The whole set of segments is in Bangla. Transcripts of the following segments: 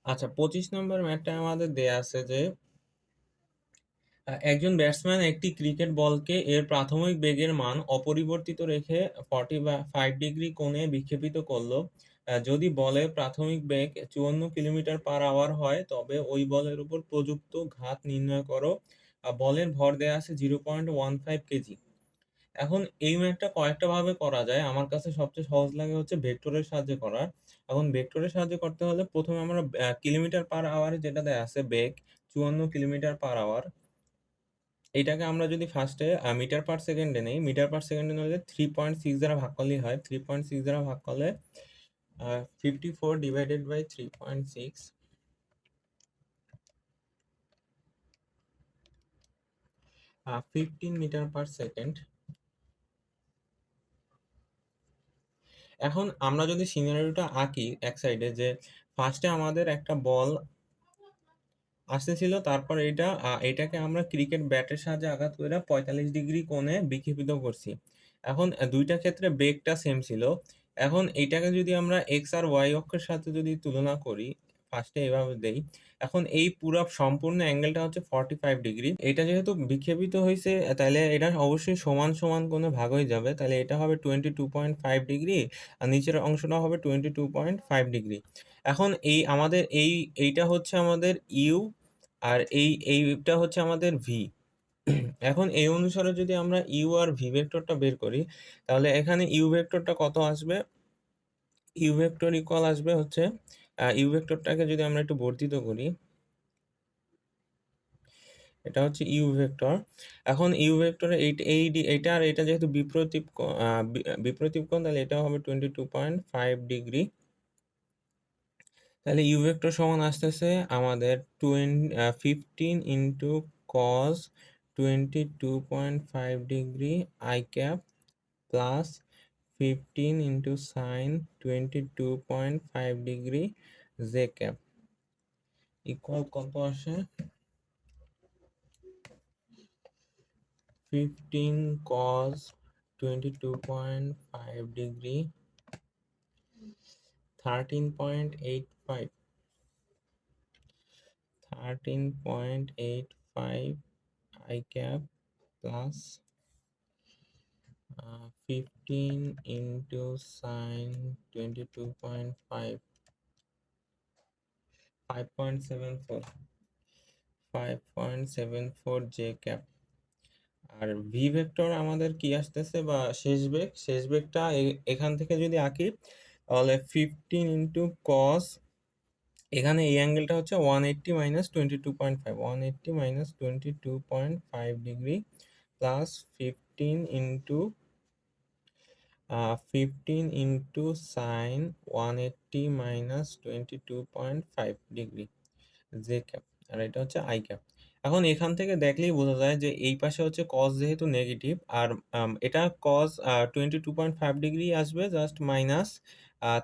আচ্ছা, 25 নম্বর ম্যাটটা আমাদের দেয়া আছে যে একজন ব্যাটসম্যান একটি ক্রিকেট বলকে এর প্রাথমিক বেগের মান অপরিবর্তিত রেখে 45 ডিগ্রি কোণে বিক্ষেপিত করলো। যদি বলের প্রাথমিক বেগ 54 কিলোমিটার/আওয়ার হয় তবে ওই বলের উপর প্রযুক্ত ঘাত নির্ণয় করো। বলের ভর দেয়া আছে 0.15 কেজি। এখন এই ম্যাথটা কয়েকটা ভাবে করা যায়, আমার কাছে সবচেয়ে সহজ লাগে হচ্ছে ভেক্টরের সাহায্যে করা। এখন ভেক্টরের সাহায্যে করতে হলে প্রথমে আমরা কিলোমিটার/আওয়ারে যেটা দেয়া আছে বেগ 54 কিলোমিটার/আওয়ার, এইটাকে আমরা যদি ফার্স্টে মিটার/সেকেন্ডে নেই, মিটার/সেকেন্ডে নিলে 3.6 দ্বারা ভাগ করলেই হয়। 3.6 দ্বারা ভাগ করলে 54/3.6, 15 মিটার/সেকেন্ড। এখন আমরা যদি সিনারিওটা আঁকি এক সাইডে, যে ফার্স্টে আমাদের একটা বল আসতেছিল, তারপর এটাকে আমরা ক্রিকেট ব্যাটের সাহায্যে আঘাত করে 45 ডিগ্রি কোণে বিক্ষেপিত করছি। এখন দুইটা ক্ষেত্রে বেগটা সেম ছিল। এখন এইটাকে যদি আমরা এক্স আর ওয়াই অক্ষের সাথে যদি তুলনা করি, ফার্স্টে এভাবে দেই। এখন এই পুরো সম্পূর্ণ অ্যাঙ্গেলটা হচ্ছে 45 ডিগ্রি। এটা যেহেতু বিক্ষেপিত হয়েছে, তাহলে এটা অবশ্যই সমান সমান কোণে ভাগ হয়ে যাবে, তাহলে এটা হবে 22.5 ডিগ্রি আর নিচের অংশটা হবে 22.5 ডিগ্রি। এখন এইটা হচ্ছে আমাদের ইউ, আর এইটা হচ্ছে আমাদের ভি। এখন এই অনুসারে যদি আমরা ইউ আর ভি ভেক্টরটা বের করি, তাহলে এখানে ইউ ভেক্টরটা কত আসবে? ইউ ভেক্টর ইকুয়াল আসবে হচ্ছে, ইউ ভেক্টরটাকে যদি আমরা একটু বর্ধিত করি, এটা হচ্ছে ইউ ভেক্টর। এখন ইউ ভেক্টরে এইটা আর এটা যেহেতু বিপ্রতীপ কোণ, তাহলে এটা হবে 22.5 ডিগ্রি। তাহলে ইউ ভেক্টর সমান আসতেছে আমাদের 15 into cos 22.5 degree I cap plus 15 into sin 22.5 degree J cap equal কত আসে? 15 cos 22.5 degree 13.85, 13.85 I cap plus 15 into sin 22.5, 5.74, 5.74 J cap. আর ভি ভেক্টর আমাদের কি আসতেছে, বা শেষ বেগটা এখান থেকে যদি আঁকি, তাহলে 15 into cos, এখানে এই অ্যাঙ্গেলটা হচ্ছে 180 - 22.5, 180 - 22.5 degree plus 15 into sin 180 - 22.5 degree J cap, আর এটা হচ্ছে আই ক্যাপ। এখন এখান থেকে দেখলেই বোঝা যায় যে এই পাশে হচ্ছে কস যেহেতু নেগেটিভ, আর এটা কস 22.5 ডিগ্রি আসবে, জাস্ট মাইনাস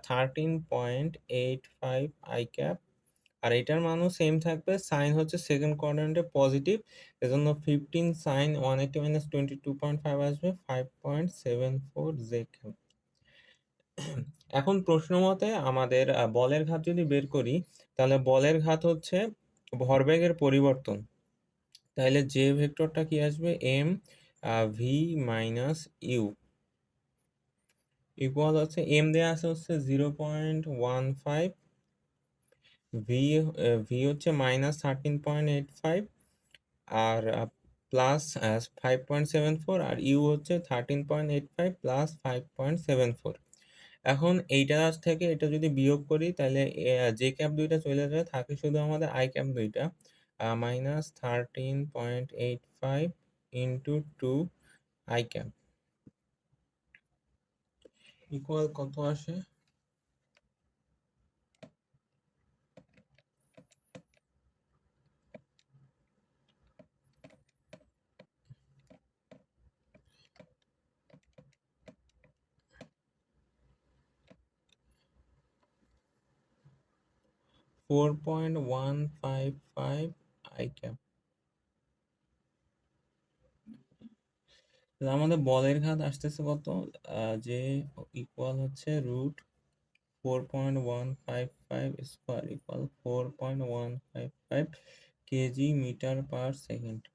13.85 আই ক্যাপ, আর এটার মানও সেম থাকবে। সাইন হচ্ছে সেকেন্ড কোয়াড্রেন্টে পজিটিভ, এজন্য 15 sin 180 - 22.5 আসবে 5.74 জে ক্যাপ। এখন প্রশ্ন মতে আমাদের বলের ঘাত যদি বের করি, তাহলে বলের ঘাত হচ্ছে ভরবেগের পরিবর্তন। তাহলে যে ভেক্টরটা কি আসবে, M V minus U equal হচ্ছে, এম দেয়া আছে হচ্ছে 0.15, ভি ভি হচ্ছে -13.85, আর প্লাস 5.74, আর ইউ হচ্ছে 13.85 প্লাস 5.74। এখন এইটা থেকে এটা যদি বিয়োগ করি, তাহলে জে ক্যাপ দুইটা চলে যায়, থাকে শুধু আমাদের আই ক্যাপ দুইটা। -13.85 ইন্টু 2 আই ক্যাপ ইকুয়াল কত আসে? 4.155 আই ক্যাপ। আমাদের বলের ঘাত আসতেছে কত, যে ইকুয়াল হচ্ছে 4.155 square equal 4.155 kg meter per second.